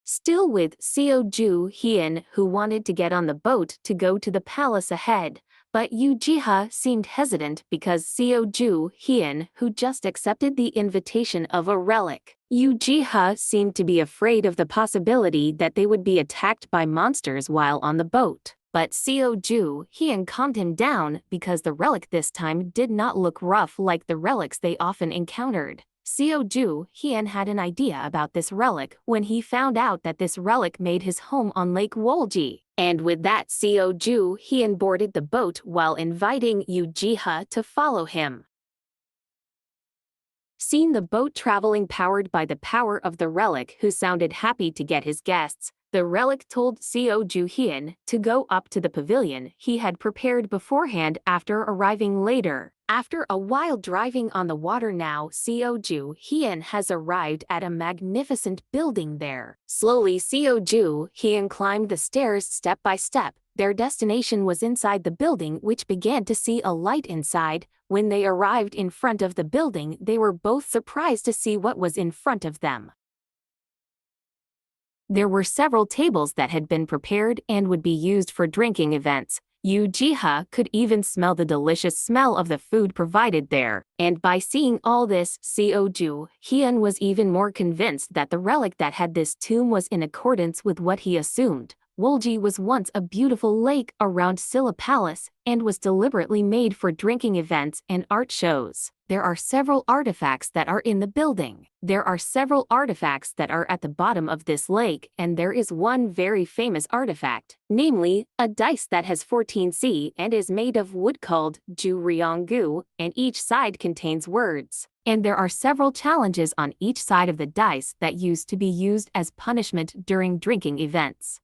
Still with Seo Joo-Heon, who wanted to get on the boat to go to the palace ahead, but Yoo Ji-ha seemed hesitant because Seo Joo-Heon, who just accepted the invitation of a relic. Yoo Ji-ha seemed to be afraid of the possibility that they would be attacked by monsters while on the boat. But Seo Joo-Heon calmed him down because the relic this time did not look rough like the relics they often encountered. Seo Joo-Heon had an idea about this relic when he found out that this relic made his home on Lake Wolji. And with that, Seo Joo-Heon boarded the boat while inviting Yoo Ji-ha to follow him. Seeing the boat traveling powered by the power of the relic, who sounded happy to get his guests, the relic told Seo Joo-Heon to go up to the pavilion he had prepared beforehand after arriving later. After a while driving on the water now, Seo Joo-Heon has arrived at a magnificent building there. Slowly, Seo Joo-Heon climbed the stairs step by step. Their destination was inside the building, which began to see a light inside. When they arrived in front of the building, they were both surprised to see what was in front of them. There were several tables that had been prepared and would be used for drinking events. Yoo Ji-ha could even smell the delicious smell of the food provided there, and by seeing all this, Seo Joo-Heon was even more convinced that the relic that had this tomb was in accordance with what he assumed. Wolji was once a beautiful lake around Silla Palace and was deliberately made for drinking events and art shows. There are several artifacts that are in the building. There are several artifacts that are at the bottom of this lake, and there is one very famous artifact, namely, a dice that has 14C and is made of wood called Ju-Ryong-gu, and each side contains words. And there are several challenges on each side of the dice that used to be used as punishment during drinking events.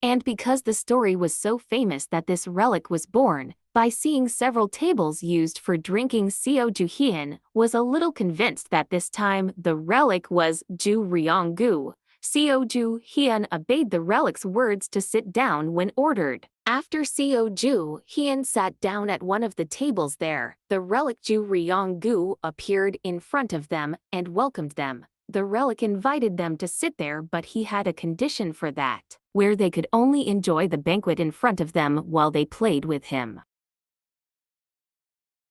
And because the story was so famous that this relic was born, by seeing several tables used for drinking, Seo Joo-Heon was a little convinced that this time the relic was Ju-Ryong-gu. Seo Joo-Heon obeyed the relic's words to sit down when ordered. After Seo Joo-Heon sat down at one of the tables there, the relic Ju-Ryong-gu appeared in front of them and welcomed them. The relic invited them to sit there, but he had a condition for that, where they could only enjoy the banquet in front of them while they played with him.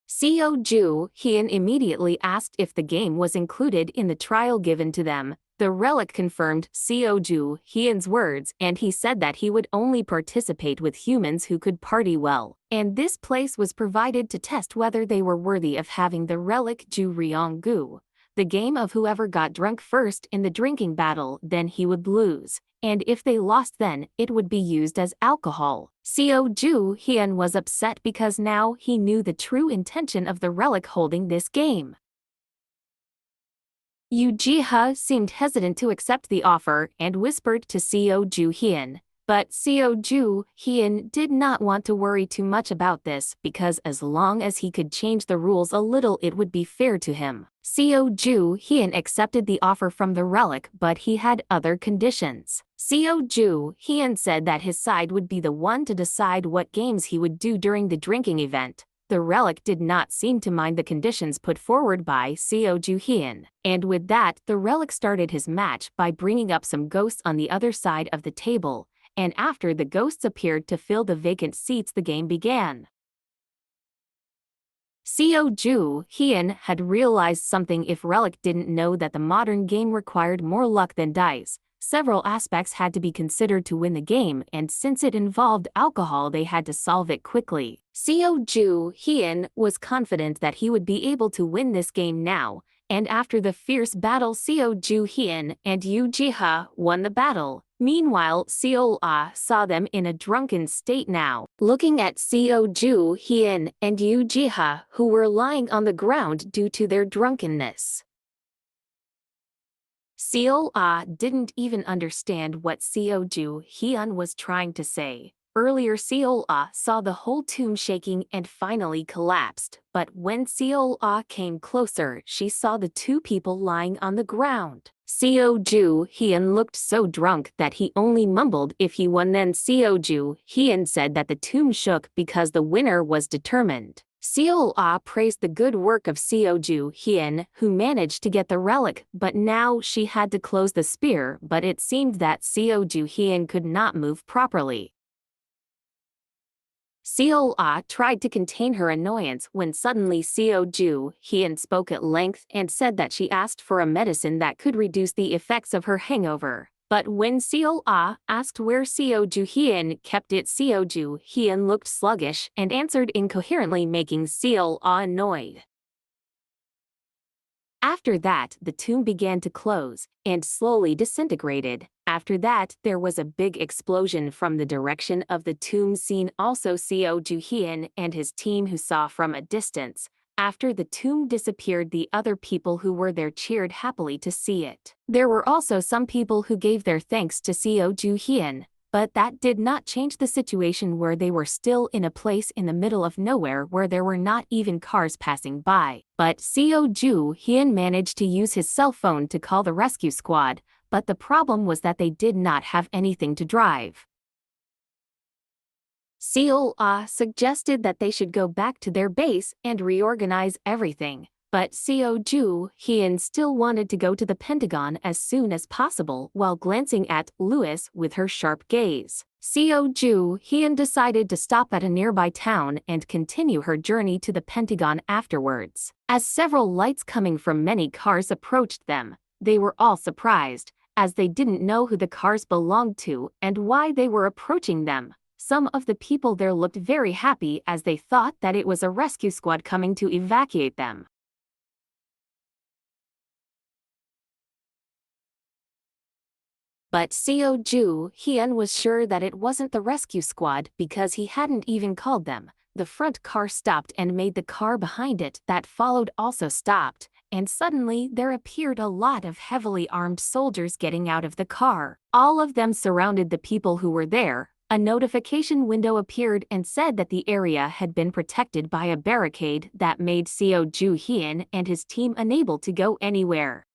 Seo Joo-Heon immediately asked if the game was included in the trial given to them. The relic confirmed Seo Joo-Heon's words, and he said that he would only participate with humans who could party well, and this place was provided to test whether they were worthy of having the relic Ju-Ryong-gu. The game of whoever got drunk first in the drinking battle, then he would lose, and if they lost then, it would be used as alcohol. Seo Joo-Heon was upset because now he knew the true intention of the relic holding this game. Yoo Ji-ha seemed hesitant to accept the offer and whispered to Seo Joo-Heon. But Seo Joo-Heon did not want to worry too much about this because as long as he could change the rules a little it would be fair to him. Seo Joo-Heon accepted the offer from the relic, but he had other conditions. Seo Joo-Heon said that his side would be the one to decide what games he would do during the drinking event. The relic did not seem to mind the conditions put forward by Seo Joo-Heon, and with that, the relic started his match by bringing up some ghosts on the other side of the table. And after the ghosts appeared to fill the vacant seats, the game began. Seo Joo-Heon had realized something. If Relic didn't know that the modern game required more luck than dice. Several aspects had to be considered to win the game, and since it involved alcohol they had to solve it quickly. Seo Joo-Heon was confident that he would be able to win this game now, and after the fierce battle Seo Joo-Heon and Yoo Ji-ha won the battle. Meanwhile, Seo-Ah saw them in a drunken state now, looking at Seo Joo-Heon and Yoo Ji-ha, who were lying on the ground due to their drunkenness. Seo-Ah didn't even understand what Seo Joo-Heon was trying to say. Earlier Seo-Ah saw the whole tomb shaking and finally collapsed, but when Seo-Ah came closer she saw the two people lying on the ground. Seo Joo-Heon looked so drunk that he only mumbled if he won. Then Seo Joo-Heon said that the tomb shook because the winner was determined. Seo praised the good work of Seo Joo-Heon, who managed to get the relic, but now she had to close the spear, but it seemed that Seo Joo-Heon could not move properly. Seo tried to contain her annoyance when suddenly Seo Joo-Heon spoke at length and said that she asked for a medicine that could reduce the effects of her hangover. But when Seo asked where Seo Joo-Heon kept it, Seo Joo-Heon looked sluggish and answered incoherently, making Seo annoyed. After that, the tomb began to close and slowly disintegrated. After that, there was a big explosion from the direction of the tomb scene. Also Seo Joo-Heon and his team, who saw from a distance. After the tomb disappeared, the other people who were there cheered happily to see it. There were also some people who gave their thanks to Seo Joo-Heon, but that did not change the situation where they were still in a place in the middle of nowhere where there were not even cars passing by. But Seo Joo-Heon managed to use his cell phone to call the rescue squad, but the problem was that they did not have anything to drive. Seo suggested that they should go back to their base and reorganize everything, but Seo Joo-Heon still wanted to go to the Pentagon as soon as possible while glancing at Louis with her sharp gaze. Seo Joo-Heon decided to stop at a nearby town and continue her journey to the Pentagon afterwards. As several lights coming from many cars approached them, they were all surprised, as they didn't know who the cars belonged to and why they were approaching them. Some of the people there looked very happy as they thought that it was a rescue squad coming to evacuate them. But Seo Joo-Heon was sure that it wasn't the rescue squad because he hadn't even called them. The front car stopped and made the car behind it that followed also stopped, and suddenly there appeared a lot of heavily armed soldiers getting out of the car. All of them surrounded the people who were there. A notification window appeared and said that the area had been protected by a barricade that made Seo Joo-Heon and his team unable to go anywhere.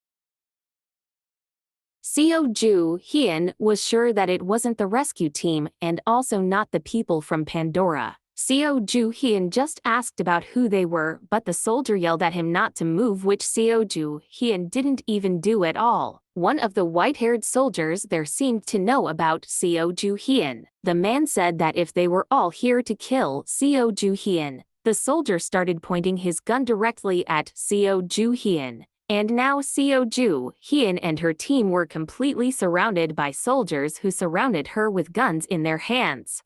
Seo Joo-Heon was sure that it wasn't the rescue team and also not the people from Pandora. Seo Joo-Heon just asked about who they were, but the soldier yelled at him not to move, which Seo Joo-Heon didn't even do at all. One of the white-haired soldiers there seemed to know about Seo Joo-Heon. The man said that if they were all here to kill Seo Joo-Heon, the soldier started pointing his gun directly at Seo Joo-Heon. And now Seo Joo-Heon and her team were completely surrounded by soldiers who surrounded her with guns in their hands.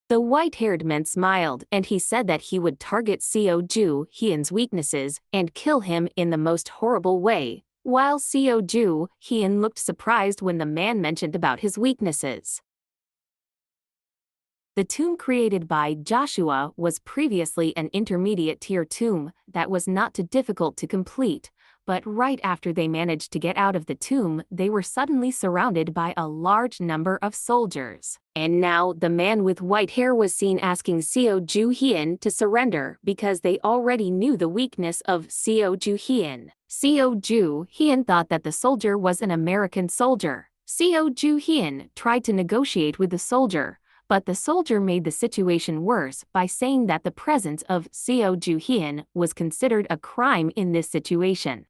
The white-haired man smiled and he said that he would target Seo Joo-Heon's weaknesses and kill him in the most horrible way, while Seo Joo-Heon looked surprised when the man mentioned about his weaknesses. The tomb created by Joshua was previously an intermediate tier tomb that was not too difficult to complete, but right after they managed to get out of the tomb, they were suddenly surrounded by a large number of soldiers. And now the man with white hair was seen asking Seo Joo-Heon to surrender because they already knew the weakness of Seo Joo-Heon. Seo Joo-Heon thought that the soldier was an American soldier. Seo Joo-Heon tried to negotiate with the soldier, but the soldier made the situation worse by saying that the presence of Seo Joo-Heon was considered a crime in this situation.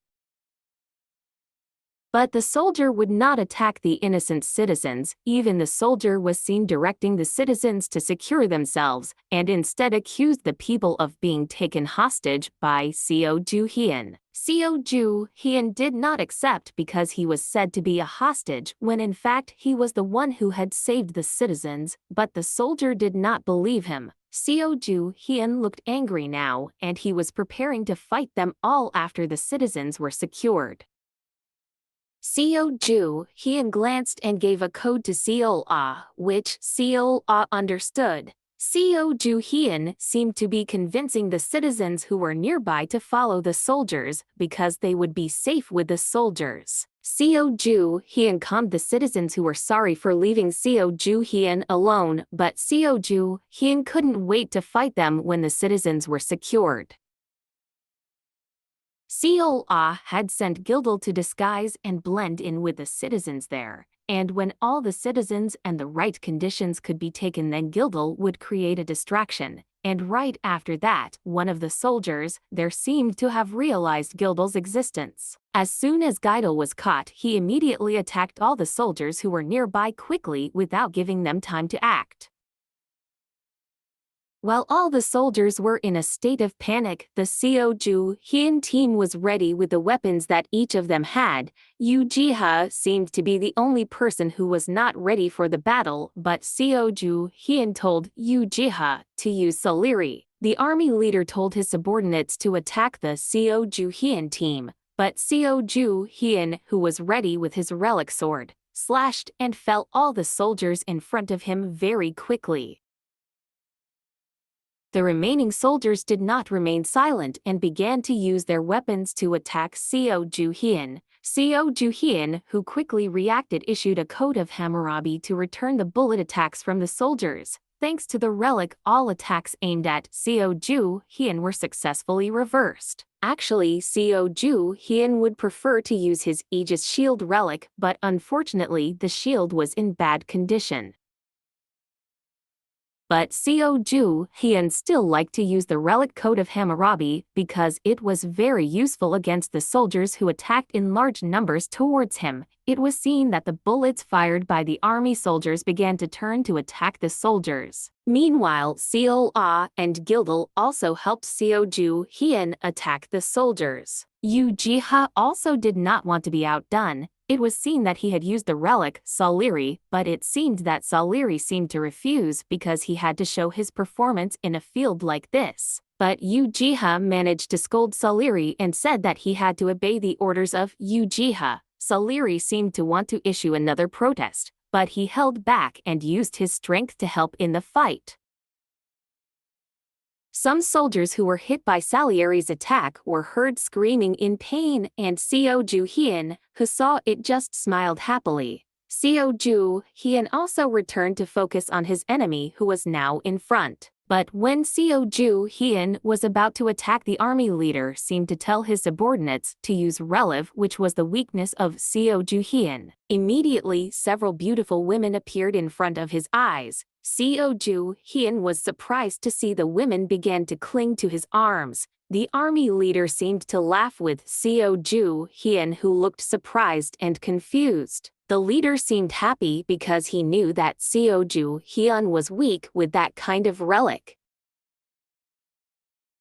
But the soldier would not attack the innocent citizens. Even the soldier was seen directing the citizens to secure themselves, and instead accused the people of being taken hostage by Seo Joo-Heon. Seo Joo-Heon did not accept because he was said to be a hostage when in fact he was the one who had saved the citizens, but the soldier did not believe him. Seo Joo-Heon looked angry now, and he was preparing to fight them all after the citizens were secured. Seo Joo-Heon glanced and gave a code to Seo which Seo understood. Seo Joo-Heon seemed to be convincing the citizens who were nearby to follow the soldiers because they would be safe with the soldiers. Seo Joo-Heon calmed the citizens who were sorry for leaving Seo Joo-Heon alone, but Seo Joo-Heon couldn't wait to fight them when the citizens were secured. Seo had sent Gildal to disguise and blend in with the citizens there, and when all the citizens and the right conditions could be taken, then Gildal would create a distraction, and right after that, one of the soldiers there seemed to have realized Gildel's existence. As soon as Geidel was caught, he immediately attacked all the soldiers who were nearby quickly without giving them time to act. While all the soldiers were in a state of panic, the Seo Joo-Heon team was ready with the weapons that each of them had. Yoo Ji-ha seemed to be the only person who was not ready for the battle, but Seo Joo-Heon told Yoo Ji-ha to use Saliri. The army leader told his subordinates to attack the Seo Joo-Heon team, but Seo Joo-Heon, who was ready with his relic sword, slashed and fell all the soldiers in front of him very quickly. The remaining soldiers did not remain silent and began to use their weapons to attack Seo Joo-Heon. Seo Joo-Heon, who quickly reacted, issued a code of Hammurabi to return the bullet attacks from the soldiers. Thanks to the relic, all attacks aimed at Seo Joo-Heon were successfully reversed. Actually, Seo Joo-Heon would prefer to use his Aegis shield relic, but unfortunately the shield was in bad condition. But Seo Joo-Heon still liked to use the relic code of Hammurabi because it was very useful against the soldiers who attacked in large numbers towards him. It was seen that the bullets fired by the army soldiers began to turn to attack the soldiers. Meanwhile, Seo Ah and Gildel also helped Seo Joo-Heon attack the soldiers. Yoo Ji-ha also did not want to be outdone. It was seen that he had used the relic, Saliri, but it seemed that Saliri seemed to refuse because he had to show his performance in a field like this. But Yoo Ji-ha managed to scold Saliri and said that he had to obey the orders of Yoo Ji-ha. Saliri seemed to want to issue another protest, but he held back and used his strength to help in the fight. Some soldiers who were hit by Salieri's attack were heard screaming in pain, and Seo Joo-Heon, who saw it, just smiled happily. Seo Joo-Heon also returned to focus on his enemy, who was now in front. But when Seo Joo-Heon was about to attack, the army leader seemed to tell his subordinates to use relive, which was the weakness of Seo Joo-Heon. Immediately, several beautiful women appeared in front of his eyes. Seo Joo-Heon was surprised to see the women began to cling to his arms. The army leader seemed to laugh with Seo Joo-Heon, who looked surprised and confused. The leader seemed happy because he knew that Seo Joo-Heon was weak with that kind of relic.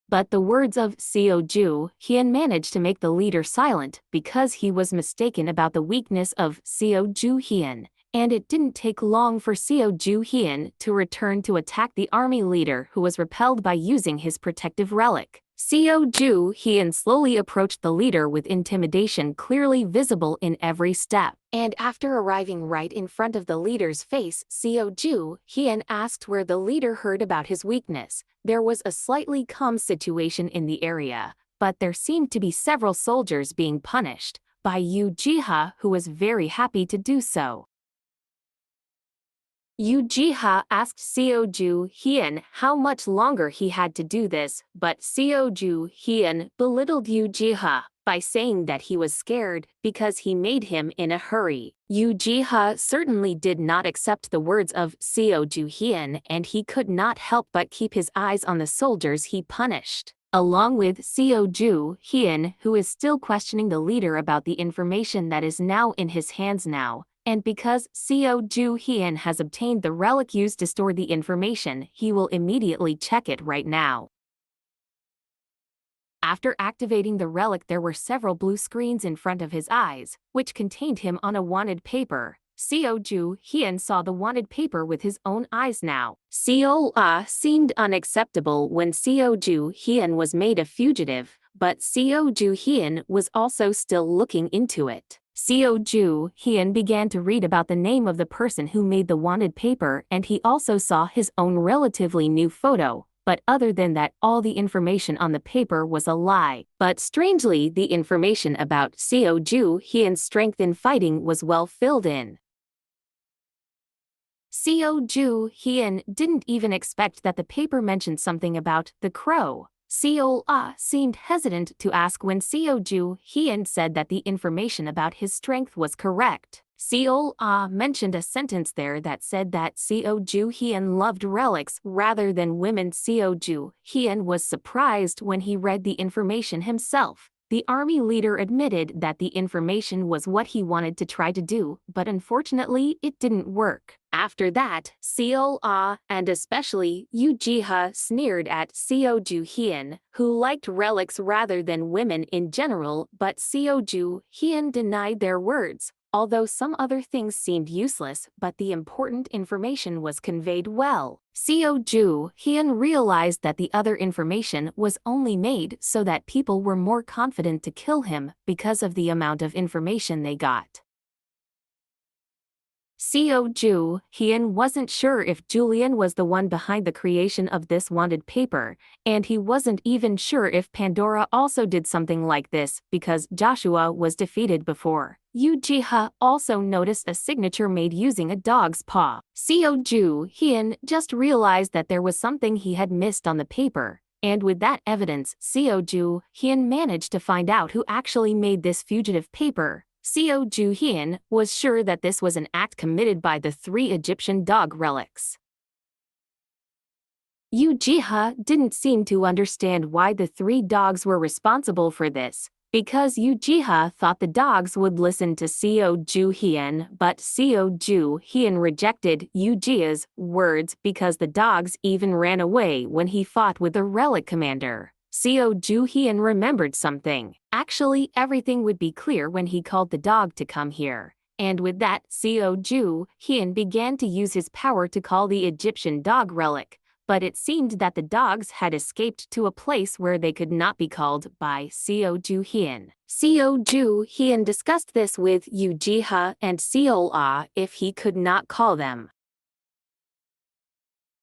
But the words of Seo Joo-Heon managed to make the leader silent because he was mistaken about the weakness of Seo Joo-Heon. And it didn't take long for Seo Joo-Heon to return to attack the army leader, who was repelled by using his protective relic. Seo Joo-Heon slowly approached the leader with intimidation clearly visible in every step. And after arriving right in front of the leader's face, Seo Joo-Heon asked where the leader heard about his weakness. There was a slightly calm situation in the area, but there seemed to be several soldiers being punished by Yoo Ji-ha, who was very happy to do so. Yoo Ji-ha asked Seo Joo-Heon how much longer he had to do this, but Seo Joo-Heon belittled Yoo Ji-ha by saying that he was scared because he made him in a hurry. Yoo Ji-ha certainly did not accept the words of Seo Joo-Heon, and he could not help but keep his eyes on the soldiers he punished. Along with Seo Joo-Heon, who is still questioning the leader about the information that is now in his hands now. And because Seo Joo-Heon has obtained the relic used to store the information, he will immediately check it right now. After activating the relic, there were several blue screens in front of his eyes, which contained him on a wanted paper. Seo Joo-Heon saw the wanted paper with his own eyes now. Seo Ah seemed unacceptable when Seo Joo-Heon was made a fugitive, but Seo Joo-Heon was also still looking into it. Seo Joo-Heon began to read about the name of the person who made the wanted paper, and he also saw his own relatively new photo. But other than that, all the information on the paper was a lie. But strangely, the information about Seo Joo-Heon's strength in fighting was well filled in. Seo Joo-Heon didn't even expect that the paper mentioned something about the crow. Seo Ah seemed hesitant to ask when Seo Joo-Heon said that the information about his strength was correct. Seo mentioned a sentence there that said that Seo Joo-Heon loved relics rather than women. Seo Joo-Heon was surprised when he read the information himself. The army leader admitted that the information was what he wanted to try to do, but unfortunately it didn't work. After that, Seo and especially Yoo Ji-ha sneered at Seo Joo-Heon, who liked relics rather than women in general, but Seo Joo-Heon denied their words. Although some other things seemed useless, but the important information was conveyed well. Seo Joo-Heon realized that the other information was only made so that people were more confident to kill him because of the amount of information they got. Seo Joo-Heon wasn't sure if Julian was the one behind the creation of this wanted paper, and he wasn't even sure if Pandora also did something like this because Joshua was defeated before. Yoo Ji-ha also noticed a signature made using a dog's paw. Seo Joo-Heon just realized that there was something he had missed on the paper, and with that evidence, Seo Joo-Heon managed to find out who actually made this fugitive paper. Seo Joo-Heon was sure that this was an act committed by the 3 Egyptian dog relics. Yoo Ji-ha didn't seem to understand why the 3 dogs were responsible for this, because Yoo Ji-ha thought the dogs would listen to Seo Joo-Heon, but Seo Joo-Heon rejected Yoo Ji-ha's words because the dogs even ran away when he fought with the relic commander. Seo Joo-Heon remembered something. Actually, everything would be clear when he called the dog to come here. And with that, Seo Joo-Heon began to use his power to call the Egyptian dog relic. But it seemed that the dogs had escaped to a place where they could not be called by Seo Joo-Heon. Seo Joo-Heon discussed this with Yoo Ji-ha and Seo if he could not call them.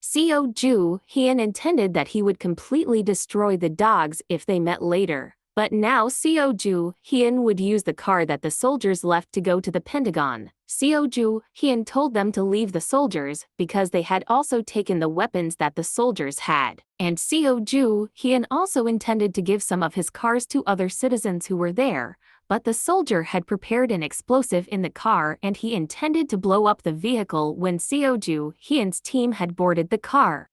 Seo Joo-Heon intended that he would completely destroy the dogs if they met later, but now Seo Joo-Heon would use the car that the soldiers left to go to the Pentagon. Seo Joo-Heon told them to leave the soldiers because they had also taken the weapons that the soldiers had, and Seo Joo-Heon also intended to give some of his cars to other citizens who were there. But the soldier had prepared an explosive in the car and he intended to blow up the vehicle when Seo Joo-Heon's team had boarded the car.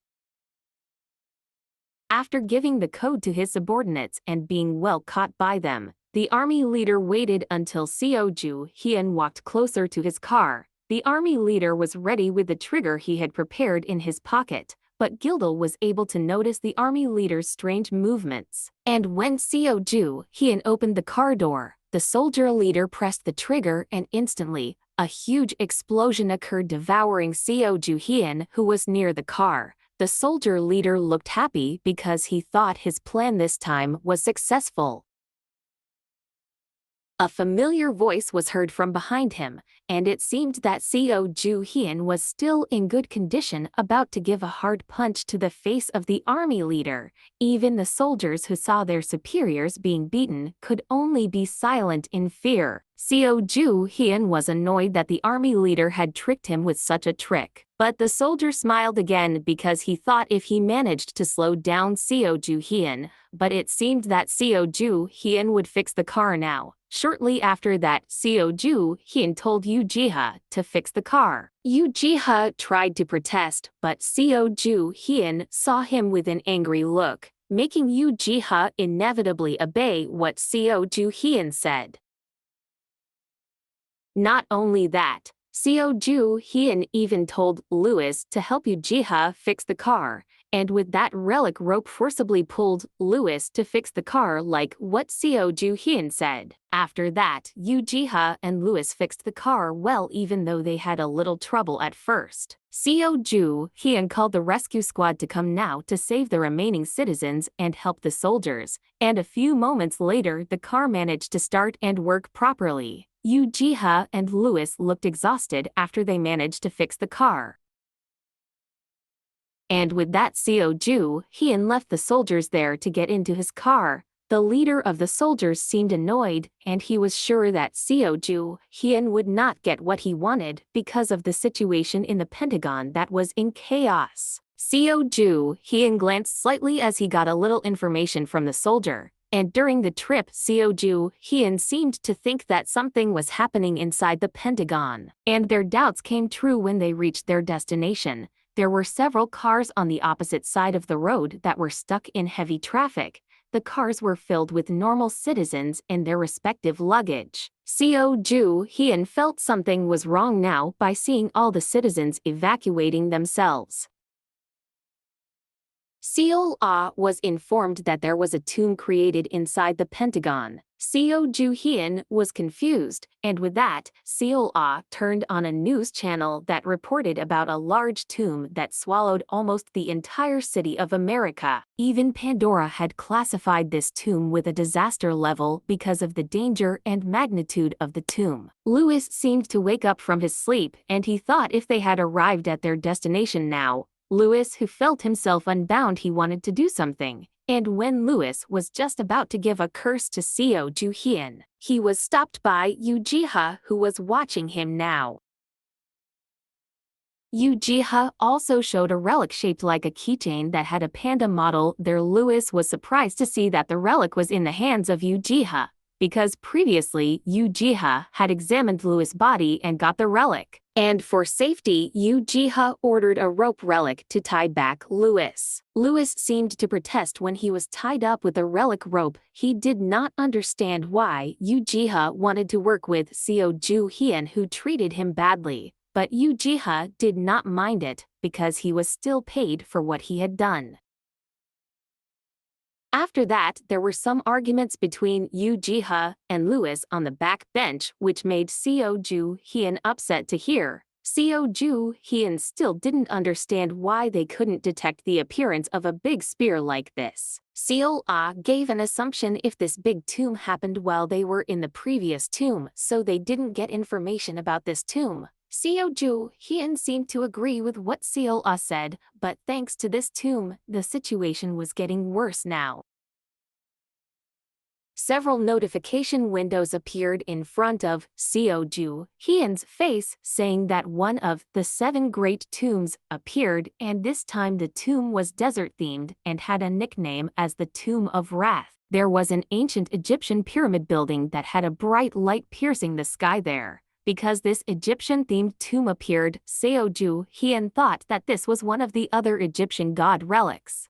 After giving the code to his subordinates and being well caught by them, the army leader waited until Seo Joo-Heon walked closer to his car. The army leader was ready with the trigger he had prepared in his pocket, but Gildal was able to notice the army leader's strange movements. And when Seo Joo-Heon opened the car door, the soldier leader pressed the trigger and instantly, a huge explosion occurred devouring Seo Joo-Heon who was near the car. The soldier leader looked happy because he thought his plan this time was successful. A familiar voice was heard from behind him, and it seemed that Seo Joo-Heon was still in good condition, about to give a hard punch to the face of the army leader. Even the soldiers who saw their superiors being beaten could only be silent in fear. Seo Joo-Heon was annoyed that the army leader had tricked him with such a trick. But the soldier smiled again because he thought if he managed to slow down Seo Joo-Heon, but it seemed that Seo Joo-Heon would fix the car now. Shortly after that, Seo Joo-Heon told Yoo Ji-ha to fix the car. Yoo Ji-ha tried to protest, but Seo Joo-Heon saw him with an angry look, making Yoo Ji-ha inevitably obey what Seo Joo-Heon said. Not only that, Seo Joo-Heon even told Louis to help Yoo Ji-ha fix the car, and with that relic rope forcibly pulled Louis to fix the car like what Seo Joo-Heon said. After that, Yoo Ji-ha and Louis fixed the car well, even though they had a little trouble at first. Seo Joo-Heon called the rescue squad to come now to save the remaining citizens and help the soldiers, and a few moments later the car managed to start and work properly. Yoo Ji-ha and Louis looked exhausted after they managed to fix the car. And with that, Seo Joo-Heon left the soldiers there to get into his car. The leader of the soldiers seemed annoyed, and he was sure that Seo Joo-Heon would not get what he wanted because of the situation in the Pentagon that was in chaos. Seo Joo-Heon glanced slightly as he got a little information from the soldier. And during the trip, Seo Joo-Heon seemed to think that something was happening inside the Pentagon. And their doubts came true when they reached their destination. There were several cars on the opposite side of the road that were stuck in heavy traffic. The cars were filled with normal citizens and their respective luggage. Seo Joo-Heon felt something was wrong now by seeing all the citizens evacuating themselves. Seo was informed that there was a tomb created inside the Pentagon. Seo Joo-Heon was confused, and with that, Seo turned on a news channel that reported about a large tomb that swallowed almost the entire city of America. Even Pandora had classified this tomb with a disaster level because of the danger and magnitude of the tomb. Lewis seemed to wake up from his sleep, and he thought if they had arrived at their destination now, Lewis, who felt himself unbound, he wanted to do something. And when Lewis was just about to give a curse to Seo Joo-Heon, he was stopped by Yoo-Ji-ha, who was watching him now. Yoo-Ji-ha also showed a relic shaped like a keychain that had a panda model there. Lewis was surprised to see that the relic was in the hands of Yoo-Ji-ha, because previously Yoo-Ji-ha had examined Lewis' body and got the relic. And for safety, Yoo-Ji-ha ordered a rope relic to tie back Lewis. Lewis seemed to protest when he was tied up with a relic rope. He did not understand why Yoo-Ji-ha wanted to work with Seo Joo-Heon, who treated him badly. But Yoo-Ji-ha did not mind it, because he was still paid for what he had done. After that, there were some arguments between Yoo-Ji-ha and Lewis on the back bench, which made Seo Joo-Heon upset to hear. Seo Joo-Heon still didn't understand why they couldn't detect the appearance of a big spear like this. Seo gave an assumption if this big tomb happened while they were in the previous tomb, so they didn't get information about this tomb. Seo Joo-Heon seemed to agree with what Seo said, but thanks to this tomb, the situation was getting worse now. Several notification windows appeared in front of Seo Joo-Heon's face, saying that one of the 7 great tombs appeared, and this time the tomb was desert-themed and had a nickname as the Tomb of Wrath. There was an ancient Egyptian pyramid building that had a bright light piercing the sky there. Because this Egyptian-themed tomb appeared, Seo Joo-Heon thought that this was one of the other Egyptian god relics.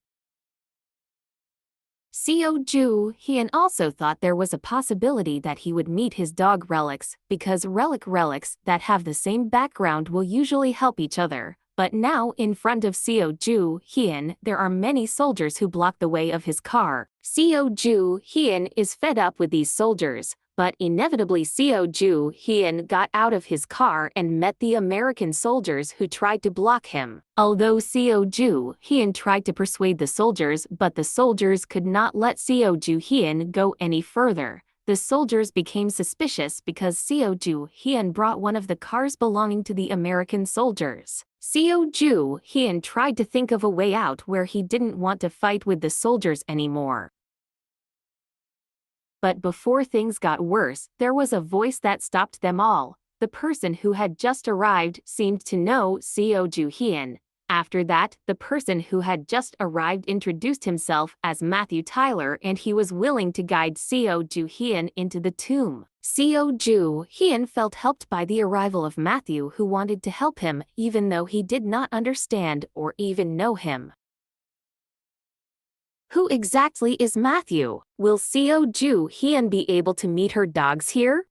Seo Joo-Heon also thought there was a possibility that he would meet his dog relics, because relics that have the same background will usually help each other. But now, in front of Seo Joo-Heon, there are many soldiers who block the way of his car. Seo Joo-Heon is fed up with these soldiers, but inevitably Seo Joo-Heon got out of his car and met the American soldiers who tried to block him. Although Seo Joo-Heon tried to persuade the soldiers, but the soldiers could not let Seo Joo-Heon go any further. The soldiers became suspicious because Seo Joo-Heon brought one of the cars belonging to the American soldiers. Seo Joo-Heon tried to think of a way out where he didn't want to fight with the soldiers anymore. But before things got worse, there was a voice that stopped them all. The person who had just arrived seemed to know Seo Joo-Heon. After that, the person who had just arrived introduced himself as Matthew Tyler, and he was willing to guide Seo Joo-Heon into the tomb. Seo Joo-Heon felt helped by the arrival of Matthew, who wanted to help him even though he did not understand or even know him. Who exactly is Matthew? Will Seo Joo-Heon be able to meet her dogs here?